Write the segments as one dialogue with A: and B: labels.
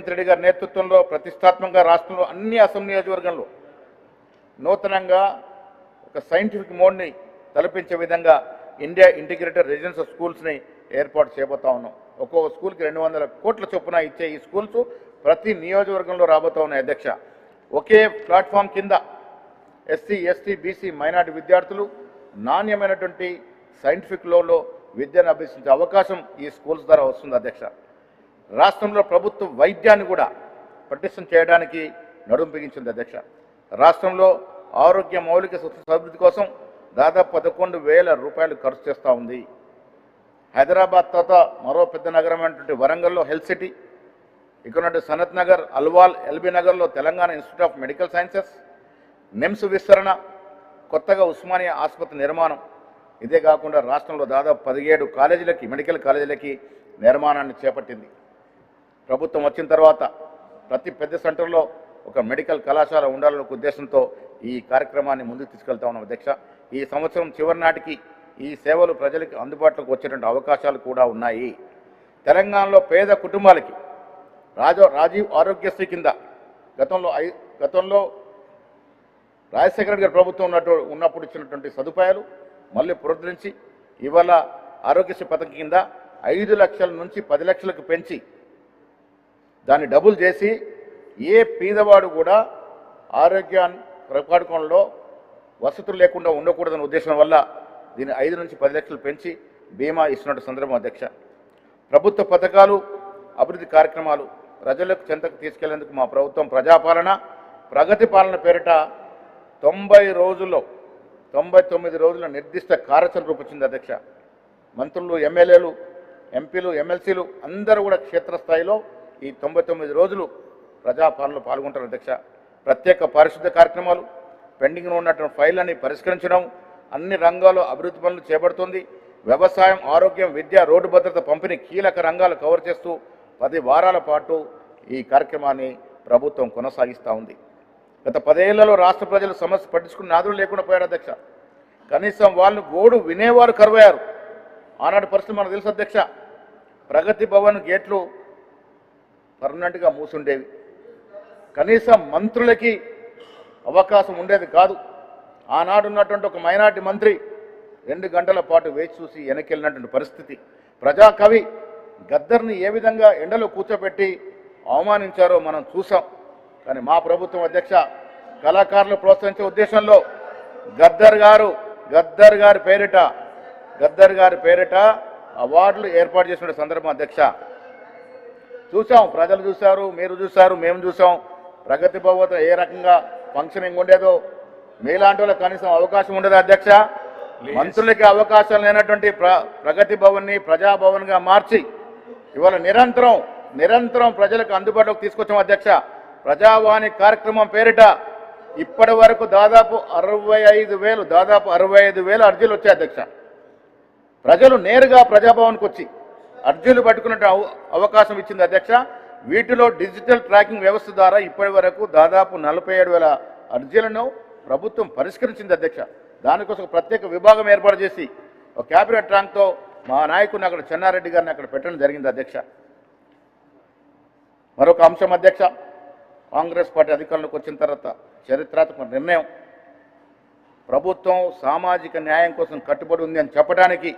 A: రేవంత్ రెడ్డి గారి నేతృత్వంలో ప్రతిష్టాత్మకంగా రాష్ట్రంలో అన్ని అసెంబ్లీ నియోజకవర్గంలో నూతనంగా ఒక సైంటిఫిక్ మోడ్ని తలపించే విధంగా ఇండియా ఇంటిగ్రేటెడ్ రెసిడెన్షియల్ స్కూల్స్ని ఏర్పాటు చేయబోతా ఉన్నాం. ఒక్కొక్క స్కూల్కి 200 కోట్ల చొప్పున ఇచ్చే ఈ స్కూల్స్ ప్రతి నియోజకవర్గంలో రాబోతా ఉన్నాయి. అధ్యక్ష, ఒకే ప్లాట్ఫామ్ కింద ఎస్సీ, ఎస్టీ, బీసీ, మైనార్టీ విద్యార్థులు నాణ్యమైనటువంటి సైంటిఫిక్ లోలో విద్యను అభ్యసించే అవకాశం ఈ స్కూల్స్ ద్వారా వస్తుంది. అధ్యక్ష, రాష్ట్రంలో ప్రభుత్వ వైద్యాన్ని కూడా పటిష్టం చేయడానికి నడుం బిగించింది. అధ్యక్ష, రాష్ట్రంలో ఆరోగ్య మౌలిక సదుపాయాల అభివృద్ధి కోసం దాదాపు 11,000 రూపాయలు ఖర్చు చేస్తూ ఉంది. హైదరాబాద్ తర్వాత మరో పెద్ద నగరం అయినటువంటి వరంగల్లో హెల్త్ సిటీ, ఇక్కడ సనత్ నగర్, అల్వాల్, ఎల్బీ నగర్లో Telangana institute of medical sciences, NIMS విస్తరణ, కొత్తగా ఉస్మానియా ఆసుపత్రి నిర్మాణం, ఇదే కాకుండా రాష్ట్రంలో దాదాపు 17 కాలేజీలకి, మెడికల్ కాలేజీలకి నిర్మాణాన్ని చేపట్టింది. ప్రభుత్వం వచ్చిన తర్వాత ప్రతి పెద్ద సెంటర్లో ఒక మెడికల్ కళాశాల ఉండాలనే ఉద్దేశంతో ఈ కార్యక్రమాన్ని ముందుకు తీసుకెళ్తా ఉన్నాం. అధ్యక్ష, ఈ సంవత్సరం చివరి నాటికి ఈ సేవలు ప్రజలకు అందుబాటులోకి వచ్చేటువంటి అవకాశాలు కూడా ఉన్నాయి. తెలంగాణలో పేద కుటుంబాలకి రాజీవ్ ఆరోగ్యశ్రీ కింద గతంలో రాజశేఖర రెడ్డి గారి ప్రభుత్వం ఉన్నప్పుడు ఇచ్చినటువంటి సదుపాయాలు మళ్ళీ పునరుద్ధరించి ఇవాళ ఆరోగ్యశ్రీ పథకం కింద 5 లక్షల నుంచి 10 లక్షలకు పెంచి దాన్ని డబుల్ చేసి ఏ పేదవాడు కూడా ఆరోగ్యాన్ని కాపాడుకోవడంలో వసతులు లేకుండా ఉండకూడదనే ఉద్దేశం వల్ల దీన్ని 5 నుంచి 10 లక్షలు పెంచి బీమా ఇస్తున్న సందర్భం. అధ్యక్ష, ప్రభుత్వ పథకాలు, అభివృద్ధి కార్యక్రమాలు ప్రజలకు చెంతకు తీసుకెళ్లేందుకు మా ప్రభుత్వం ప్రజాపాలన, ప్రగతి పాలన పేరిట 99 రోజుల నిర్దిష్ట కార్యాచరణ రూపొచ్చింది. అధ్యక్ష, మంత్రులు, ఎమ్మెల్యేలు, ఎంపీలు, ఎమ్మెల్సీలు అందరూ కూడా క్షేత్రస్థాయిలో ఈ 99 రోజులు ప్రజాపాలనలో పాల్గొంటారు. అధ్యక్ష, ప్రత్యేక పారిశుద్ధ కార్యక్రమాలు, పెండింగ్లో ఉన్నటువంటి ఫైళ్ళని పరిష్కరించడం, అన్ని రంగాల్లో అభివృద్ధి పనులు చేపడుతుంది. వ్యవసాయం, ఆరోగ్యం, విద్య, రోడ్డు భద్రత, పంపిణీ కీలక రంగాలు కవర్ చేస్తూ 10 వారాల పాటు ఈ కార్యక్రమాన్ని ప్రభుత్వం కొనసాగిస్తూ ఉంది. గత 10 ఏళ్లలో రాష్ట్ర ప్రజలు సమస్య పట్టించుకుని నాదులు లేకుండా పోయారు. అధ్యక్ష, కనీసం వాళ్ళు గోడు వినేవారు కరువయ్యారు. ఆనాటి పరిస్థితి మనకు తెలుసు. అధ్యక్ష, ప్రగతి భవన్ గేట్లు పర్మనెంట్గా మూసుండేవి. కనీసం మంత్రులకి అవకాశం ఉండేది కాదు. ఆనాడు ఉన్నటువంటి ఒక మైనార్టీ మంత్రి 2 గంటల పాటు వేచి చూసి వెనకెళ్ళినటువంటి పరిస్థితి. ప్రజాకవి గద్దర్ని ఏ విధంగా ఎండలో కూర్చోబెట్టి అవమానించారో మనం చూసాం. కానీ మా ప్రభుత్వం అధ్యక్ష కళాకారులు ప్రోత్సహించే ఉద్దేశంలో గద్దర్ గారి పేరిట అవార్డులు ఏర్పాటు చేసిన సందర్భం. అధ్యక్ష, చూసాం, ప్రజలు చూశారు, మీరు చూశారు, మేము చూసాం. ప్రగతి భవన్ ఏ రకంగా ఫంక్షనింగ్ ఉండేదో మీలాంటి వాళ్ళకి కనీసం అవకాశం ఉండదు. అధ్యక్ష, మంత్రులకి అవకాశం లేనటువంటి ప్రగతి భవన్ని ప్రజాభవన్గా మార్చి ఇవాళ నిరంతరం ప్రజలకు అందుబాటులోకి తీసుకొచ్చాం. అధ్యక్ష, ప్రజావాణి కార్యక్రమం పేరిట ఇప్పటి వరకు దాదాపు 65,000 అర్జీలు వచ్చాయి. అధ్యక్ష, ప్రజలు నేరుగా ప్రజాభవన్కి వచ్చి అర్జీలు పట్టుకునే అవకాశం ఇచ్చింది. అధ్యక్ష, వీటిలో డిజిటల్ ట్రాకింగ్ వ్యవస్థ ద్వారా ఇప్పటి వరకు దాదాపు 47,000 అర్జీలను ప్రభుత్వం పరిష్కరించింది. అధ్యక్ష, దానికోసం ప్రత్యేక విభాగం ఏర్పాటు చేసి ఒక క్యాబినెట్ ర్యాంక్తో మా నాయకుడిని అక్కడ చెన్నారెడ్డి గారిని అక్కడ పెట్టడం జరిగింది. అధ్యక్ష, మరొక అంశం. అధ్యక్ష, కాంగ్రెస్ పార్టీ అధికారంలోకి వచ్చిన తర్వాత చరిత్రాత్మక నిర్ణయం, ప్రభుత్వం సామాజిక న్యాయం కోసం కట్టుబడి ఉంది అని చెప్పడానికి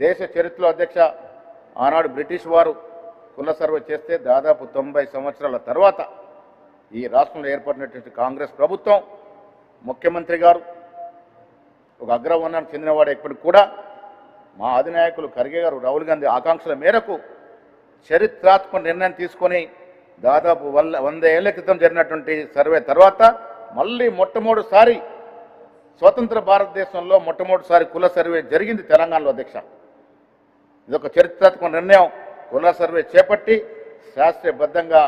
A: దేశ చరిత్రలో అధ్యక్ష ఆనాడు బ్రిటిష్ వారు కుల సర్వే చేస్తే దాదాపు 90 సంవత్సరాల తర్వాత ఈ రాష్ట్రంలో ఏర్పడినటువంటి కాంగ్రెస్ ప్రభుత్వం, ముఖ్యమంత్రి గారు ఒక అగ్రవర్ణానికి చెందినవాడు ఇప్పటికి కూడా మా అధినాయకులు ఖర్గే గారు, రాహుల్ గాంధీ ఆకాంక్షల మేరకు చరిత్రాత్మక నిర్ణయం తీసుకొని దాదాపు 100 ఏళ్ల క్రితం జరిగినటువంటి సర్వే తర్వాత మళ్ళీ మొట్టమొదటిసారి స్వతంత్ర భారతదేశంలో మొట్టమొదటిసారి కుల సర్వే జరిగింది తెలంగాణలో. అధ్యక్ష, ఇదొక చరిత్రాత్మక నిర్ణయం. కుల సర్వే చేపట్టి శాస్త్రీయబద్ధంగా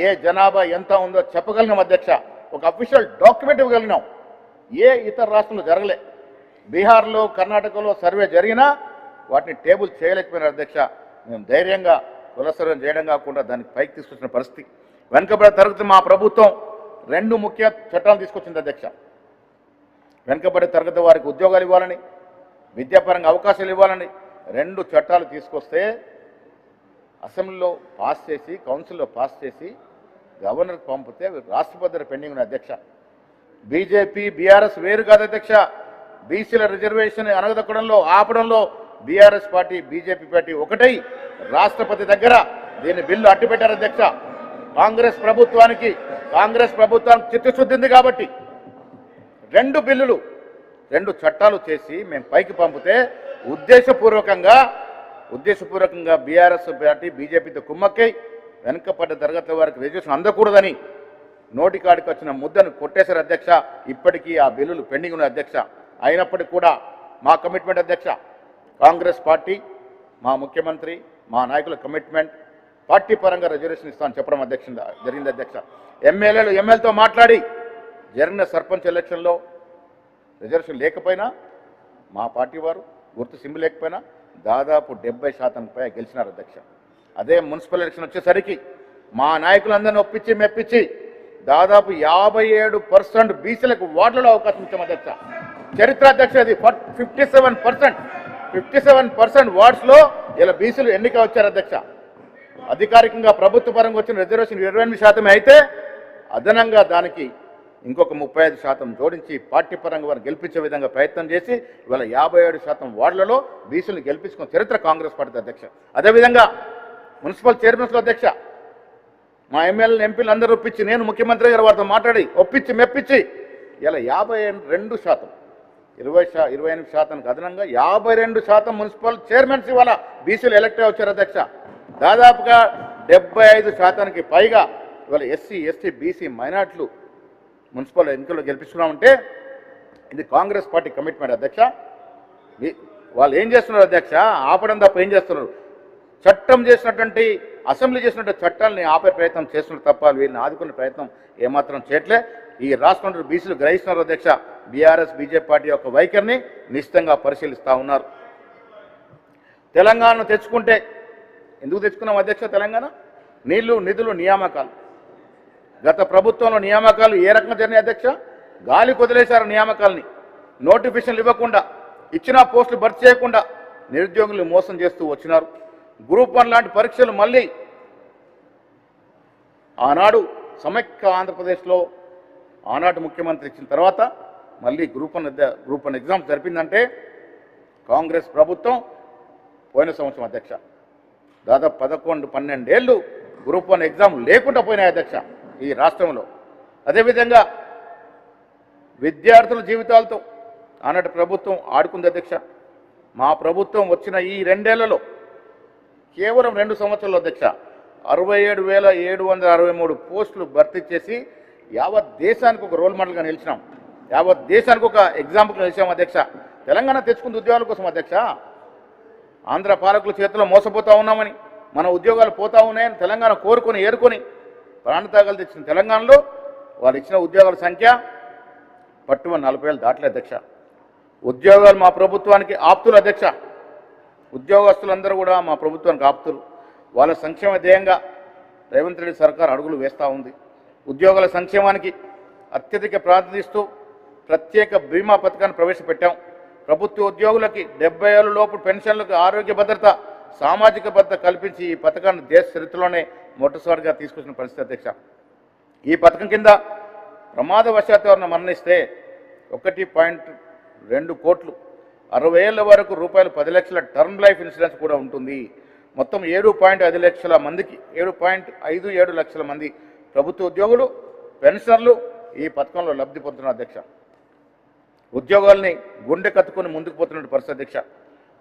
A: ఏ జనాభా ఎంత ఉందో చెప్పగలిగినాం. అధ్యక్ష, ఒక అఫీషియల్ డాక్యుమెంట్ ఇవ్వగలిగినాం. ఏ ఇతర రాష్ట్రంలో జరగలే. బీహార్లో, కర్ణాటకలో సర్వే జరిగినా వాటిని టేబుల్ చేయలేకపోయినారు. అధ్యక్ష, మేము ధైర్యంగా కుల సర్వే చేయడం కాకుండా దానికి పైకి తీసుకొచ్చిన పరిస్థితి. వెనుకబడిన తరగతి మా ప్రభుత్వం 2 ముఖ్య చట్టాలు తీసుకొచ్చింది. అధ్యక్ష, వెనుకబడిన తరగతి వారికి ఉద్యోగాలు ఇవ్వాలని, విద్యాపరంగా అవకాశాలు ఇవ్వాలని 2 చట్టాలు తీసుకొస్తే అసెంబ్లీలో పాస్ చేసి కౌన్సిల్లో పాస్ చేసి గవర్నర్కి పంపితే రాష్ట్రపతి దగ్గర పెండింగ్ ఉన్న అధ్యక్ష. బీజేపీ బీఆర్ఎస్ వేరు కాదు అధ్యక్ష. బీసీల రిజర్వేషన్ అనగదొక్కడంలో ఆపడంలో బీఆర్ఎస్ పార్టీ బీజేపీ పార్టీ ఒకటై రాష్ట్రపతి దగ్గర దీన్ని బిల్లు అట్టిపెట్టారు అధ్యక్ష. కాంగ్రెస్ ప్రభుత్వానికి చిత్తశుద్ధి ఉంది కాబట్టి రెండు బిల్లులు రెండు చట్టాలు చేసి మేము పైకి పంపితే ఉద్దేశపూర్వకంగా బీఆర్ఎస్ పార్టీ బీజేపీతో కుమ్మక్కై వెనుకపడ్డ తరగతుల వారికి రిజర్వేషన్ అందకూడదని నోటికాడికి వచ్చిన ముద్దను కొట్టేశారు అధ్యక్ష. ఇప్పటికీ ఆ బిల్లులు పెండింగ్ ఉన్న అధ్యక్ష. అయినప్పటికీ కూడా మా కమిట్మెంట్ అధ్యక్ష, కాంగ్రెస్ పార్టీ మా ముఖ్యమంత్రి మా నాయకుల కమిట్మెంట్ పార్టీ పరంగా రిజర్వేషన్ ఇస్తామని చెప్పడం జరిగింది అధ్యక్ష. ఎమ్మెల్యేలతో మాట్లాడి జరిగిన సర్పంచ్ ఎలక్షన్లో రిజర్వేషన్ లేకపోయినా మా పార్టీ వారు గుర్తు సింబల్ లేకపోయినా దాదాపు 70% పై గెలిచినారు అధ్యక్ష. అదే మున్సిపల్ ఎలక్షన్ వచ్చేసరికి మా నాయకులందరినీ ఒప్పించి మెప్పించి దాదాపు 57% బీసీలకు వార్డులలో అవకాశం ఇచ్చాం అధ్యక్ష. చరిత్ర అధ్యక్ష. అది 57% వార్డ్స్లో ఇలా బీసీలు ఎన్నిక వచ్చారు అధ్యక్ష. అధికారికంగా ప్రభుత్వ పరంగా వచ్చిన రిజర్వేషన్ 28% అయితే అదనంగా దానికి ఇంకొక 35% జోడించి పార్టీ పరంగా వారిని గెలిపించే విధంగా ప్రయత్నం చేసి ఇవాళ 57% వార్డులలో బీసీలను గెలిపించుకున్న చరిత్ర కాంగ్రెస్ పార్టీ అధ్యక్ష. అదేవిధంగా మున్సిపల్ చైర్మన్స్లో అధ్యక్ష మా ఎమ్మెల్యేలు ఎంపీలు అందరూ ఒప్పించి నేను ముఖ్యమంత్రి గారు వారితో మాట్లాడి ఒప్పించి మెప్పించి ఇలా 52% 28% అదనంగా 52% మున్సిపల్ చైర్మన్స్ ఇవాళ బీసీలు ఎలక్ట్ వచ్చారు అధ్యక్ష. దాదాపుగా 75%కి పైగా ఇవాళ ఎస్సీ ఎస్టీ బీసీ మైనార్టీలు మున్సిపల్ ఎన్నికల్లో గెలిపిస్తున్నామంటే ఇది కాంగ్రెస్ పార్టీ కమిట్మెంట్ అధ్యక్ష. వాళ్ళు ఏం చేస్తున్నారు అధ్యక్ష? ఆపడం తప్ప ఏం చేస్తున్నారు? చట్టం చేసినటువంటి అసెంబ్లీ చేసినటువంటి చట్టాలని ఆపే ప్రయత్నం చేస్తున్నారు తప్ప వీళ్ళని ఆదుకునే ప్రయత్నం ఏమాత్రం చేయట్లే. ఈ రాష్ట్రంలో బీసీలు గ్రహిస్తున్నారు అధ్యక్ష. బీఆర్ఎస్ బీజేపీ పార్టీ యొక్క వైఖరిని నిశ్చితంగా పరిశీలిస్తూ ఉన్నారు. తెలంగాణను తెచ్చుకుంటే ఎందుకు తెచ్చుకున్నాం అధ్యక్ష? తెలంగాణ నీళ్లు నిధులు నియామకాలు గత ప్రభుత్వంలో నియామకాలు ఏ రకంగా జరిగినాయి అధ్యక్ష? గాలి కొదిలేశారు నియామకాలని. నోటిఫికేషన్లు ఇవ్వకుండా ఇచ్చిన పోస్టులు భర్తీ చేయకుండా నిరుద్యోగులు మోసం చేస్తూ వచ్చినారు. గ్రూప్ 1 లాంటి పరీక్షలు మళ్ళీ ఆనాడు సమైక్య ఆంధ్రప్రదేశ్లో ఆనాటి ముఖ్యమంత్రి ఇచ్చిన తర్వాత మళ్ళీ గ్రూప్ 1 ఎగ్జామ్స్ జరిపిందంటే కాంగ్రెస్ ప్రభుత్వం పోయిన సంవత్సరం అధ్యక్ష దాదాపు 11-12 ఏళ్ళు గ్రూప్ 1 ఎగ్జామ్ లేకుండా పోయినాయి అధ్యక్ష ఈ రాష్ట్రంలో. అదేవిధంగా విద్యార్థుల జీవితాలతో ఆనాటి ప్రభుత్వం ఆడుకుంది అధ్యక్ష. మా ప్రభుత్వం వచ్చిన ఈ 2 ఏళ్లలో కేవలం 2 సంవత్సరాల్లో అధ్యక్ష 67,763 పోస్టులు భర్తీ చేసి యావత్ దేశానికి ఒక రోల్ మోడల్గా నిలిచినాం. యావత్ దేశానికి ఒక ఎగ్జాంపుల్గా నిలిచాం అధ్యక్ష. తెలంగాణ తెచ్చుకుంది ఉద్యోగాల కోసం అధ్యక్ష. ఆంధ్ర పాలకుల చేతిలో మోసపోతూ ఉన్నామని మన ఉద్యోగాలు పోతా ఉన్నాయని తెలంగాణ కోరుకొని ఏరుకొని ప్రాణత్యాగాలు తెచ్చిన తెలంగాణలో వాళ్ళు ఇచ్చిన ఉద్యోగాల సంఖ్య పట్టుమని 40,000 దాటలే అధ్యక్ష. ఉద్యోగాలు మా ప్రభుత్వానికి ఆప్తులు అధ్యక్ష. ఉద్యోగస్తులందరూ కూడా మా ప్రభుత్వానికి ఆప్తులు. వాళ్ళ సంక్షేమ ధ్యేయంగా రేవంత్ రెడ్డి సర్కార్ అడుగులు వేస్తూ ఉంది. ఉద్యోగుల సంక్షేమానికి అత్యధిక ప్రాధాన్యతనిస్తూ ప్రత్యేక బీమా పథకాన్ని ప్రవేశపెట్టాం. ప్రభుత్వ ఉద్యోగులకి 70 ఏళ్ల లోపు పెన్షన్లకు ఆరోగ్య భద్రత సామాజిక భద్రత కల్పించి ఈ పథకాన్ని దేశ చరిత్రలోనే మొట్టమొదటిసారిగా తీసుకొచ్చిన పరిస్థితి అధ్యక్ష. ఈ పథకం కింద ప్రమాదవశాత్తు ఎవరిని మరణిస్తే 1.2 కోట్లు 60 ఏళ్ల వరకు రూపాయలు 10 లక్షల టర్మ్ లైఫ్ ఇన్సూరెన్స్ కూడా ఉంటుంది. మొత్తం 7.5 లక్షల మందికి 7.57 లక్షల మంది ప్రభుత్వ ఉద్యోగులు పెన్షనర్లు ఈ పథకంలో లబ్ధి పొందుతున్నారు అధ్యక్ష. ఉద్యోగాల్ని గుండె కత్తుకొని ముందుకు పోతున్న పరిస్థితి అధ్యక్ష.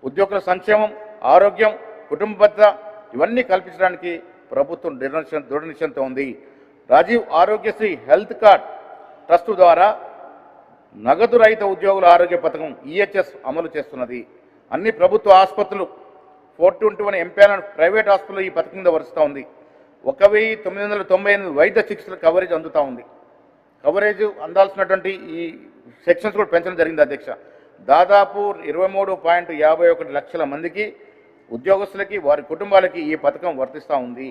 A: ఉద్యోగుల సంక్షేమం ఆరోగ్యం కుటుంబ భద్రత ఇవన్నీ కల్పించడానికి ప్రభుత్వం దృఢ నిశ్చయంతో ఉంది. Rajiv Aarogyasri health card trust ద్వారా నగదు రహిత ఉద్యోగుల ఆరోగ్య పథకం ఈహెచ్ఎస్ అమలు చేస్తున్నది. అన్ని ప్రభుత్వ ఆసుపత్రులు 421 ఎంపీఎల్ ప్రైవేట్ హాస్పిటల్ ఈ పథకం కింద వరుస్తూ ఉంది. 1998 వైద్య చికిత్సల కవరేజ్ అందుతూ ఉంది. కవరేజ్ అందాల్సినటువంటి ఈ సెక్షన్స్ కూడా పెంచడం జరిగింది అధ్యక్ష. దాదాపు 23.51 లక్షల మందికి ఉద్యోగస్తులకి వారి కుటుంబాలకి ఈ పథకం వర్తిస్తూ ఉంది.